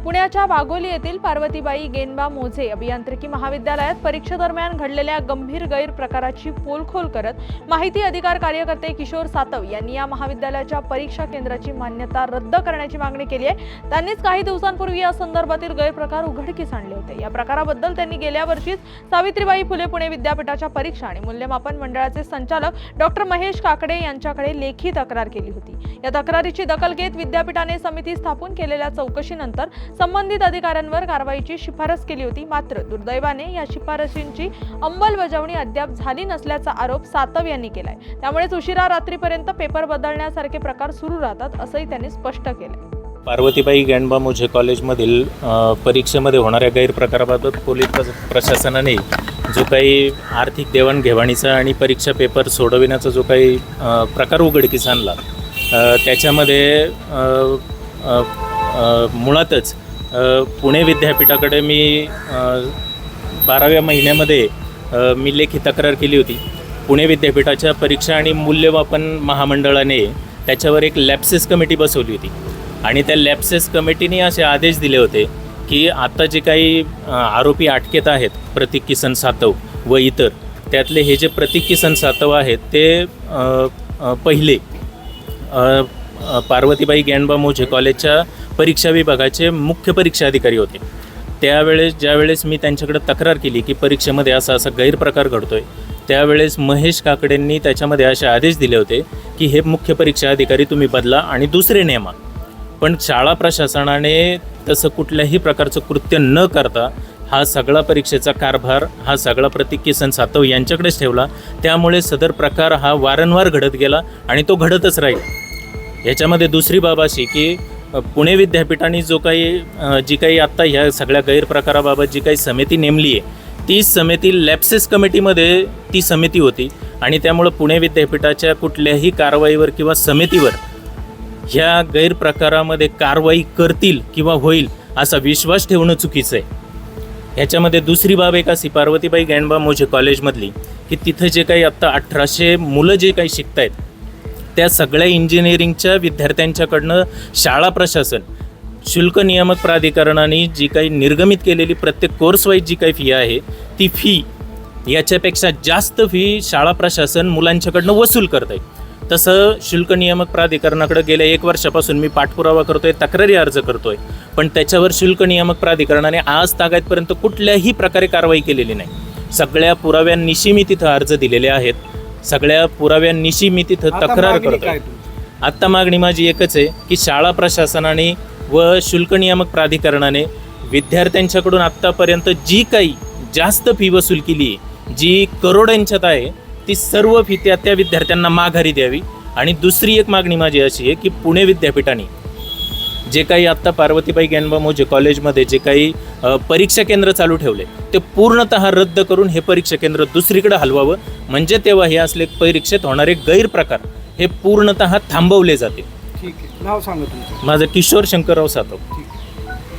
पुण्याच्या वाघोली येथील पार्वतीबाई गेनबा मोजे अभियांत्रिकी महाविद्यालयात परीक्षेदरम्यान घडलेल्या गंभीर गैरप्रकाराची पोलखोल करत माहिती अधिकार कार्यकर्ते किशोर सातव यांनी या महाविद्यालयाच्या परीक्षा केंद्राची मान्यता रद्द करण्याची मागणी केली आहे। त्यांनीच काही दिवसांपूर्वी या संदर्भातील गैरप्रकार उघडकीस आणले होते। या प्रकाराबद्दल त्यांनी गेल्या वर्षीच सावित्रीबाई फुले पुणे विद्यापीठाच्या परीक्षा आणि मूल्यमापन मंडळाचे संचालक डॉक्टर महेश काकडे यांच्याकडे लेखी तक्रार केली होती। या तक्रारीची दखल घेत विद्यापीठाने समिती स्थापन केलेल्या चौकशीनंतर संबंधित अधिकाऱ्यांवर कारवाईची शिफारस केली होती। मात्र दुर्दैवाने या शिफारसींची अंमलबजावणी अद्याप झाली नसल्याचा आरोप सातव यांनी केलाय। त्यामुळेच उशिरा रात्रीपर्यंत पेपर बदलण्यासारखे प्रकार सुरू राहतात असंही त्यांनी स्पष्ट केलंय। पार्वतीबाई गेनबा मोजे कॉलेजमधील परीक्षेमध्ये होणाऱ्या गैरप्रकाराबाबत पोलीस प्रशासनाने जो काही आर्थिक देवाणघेवाणीचा आणि परीक्षा पेपर सोडविण्याचा जो काही प्रकार उघडकीस आणला, त्याच्यामध्ये मुळातच पुणे विद्यापीठाकडे मी 12व्या महिन्यामध्ये मी लेखी तक्रार केली होती। पुणे विद्यापीठाच्या परीक्षा आणि मूल्यमापन महामंडळाने त्याच्यावर एक लॅप्सेस कमिटी बसवली होती आणि त्या लॅप्सेस कमिटीने असे आदेश दिले होते की आता जे काही आरोपी अटकेत आहेत, प्रतीक किसन सातव व इतर, त्यातले हे जे प्रतीक किसन सातव आहेत ते पहिले पार्वतीबाई गेनबा मोजे कॉलेजच्या परीक्षा विभागाचे मुख्य परीक्षा अधिकारी होते। ज्यावेळेस मी त्यांच्याकडे तक्रार केली की परीक्षेमध्ये असा गैरप्रकार घडतोय, त्यावेळेस महेश काकडेंनी त्याच्यामध्ये असे आदेश दिले होते की हे मुख्य परीक्षा अधिकारी तुम्ही बदला आणि दुसरे नेमा। पण शाळा प्रशासनाने तसं कुठल्याही प्रकारचं कृत्य न करता हा सगळा परीक्षेचा कारभार हा सगळा प्रतीक किसन सातव यांच्याकडेच ठेवला। त्यामुळे सदर प्रकार हा वारंवार घडत गेला आणि तो घडतच राहील। याच्यामध्ये दुसरी बाब अशी की पुणे विद्यापीठाने जी काही आत्ता ह्या सगळ्या गैरप्रकाराबाबत जी काही समिती नेमली आहे, ती समिती लॅप्सेस कमिटीमध्ये ती समिती होती आणि त्यामुळं पुणे विद्यापीठाच्या कुठल्याही कारवाईवर किंवा समितीवर ह्या गैरप्रकारामध्ये कारवाई करतील किंवा होईल असा विश्वास ठेवणं चुकीचं आहे। ह्याच्यामध्ये दुसरी बाब एक अशी पार्वतीबाई गेनबा मोजे कॉलेजमधली की तिथं जे काही आत्ता 1800 मुलं जे काही शिकत आहेत, त्या सगळ्या इंजिनिअरिंगच्या विद्यार्थ्यांच्याकडनं शाळा प्रशासन, शुल्क नियामक प्राधिकरणाने जी काही निर्गमित केलेली प्रत्येक कोर्स वाईज जी काही फी आहे, ती फी याच्यापेक्षा जास्त फी शाळा प्रशासन मुलांच्याकडनं वसूल करत आहे। तसं शुल्क नियामक प्राधिकरणाकडे गेल्या 1 वर्षापासून मी पाठपुरावा करतोय, तक्रारी अर्ज करतोय, पण त्याच्यावर शुल्क नियामक प्राधिकरणाने आज तागायतपर्यंत कुठल्याही प्रकारे कारवाई केलेली नाही। सगळ्या पुराव्यांनिशी मी तिथं अर्ज दिलेले आहेत, सगळ्या पुराव्यांनिशी मी तिथं तक्रार करतोय। आत्ता मागणी माझी एकच आहे की शाळा प्रशासनाने व शुल्क नियामक प्राधिकरणाने विद्यार्थ्यांच्याकडून आत्तापर्यंत जी काही जास्त फी वसूल केली आहे, जी करोडांच्यात आहे, ती सर्व फी त्या विद्यार्थ्यांना माघारी द्यावी। आणि दुसरी एक मागणी माझी अशी आहे की पुणे विद्यापीठाने जे काही आत्ता पार्वतीबाई गेनबा मोजे कॉलेजमध्ये जे काही परीक्षा केंद्र चालू ठेवले, ते पूर्णतः रद्द करून हे परीक्षा केंद्र दुसरीकडे हलवावं, म्हणजे तेव्हा हे असले परीक्षेत होणारे गैरप्रकार हे पूर्णतः थांबवले जातील। ठीक आहे, नाव सांगा तुमचं? माझं किशोर शंकरराव सातव।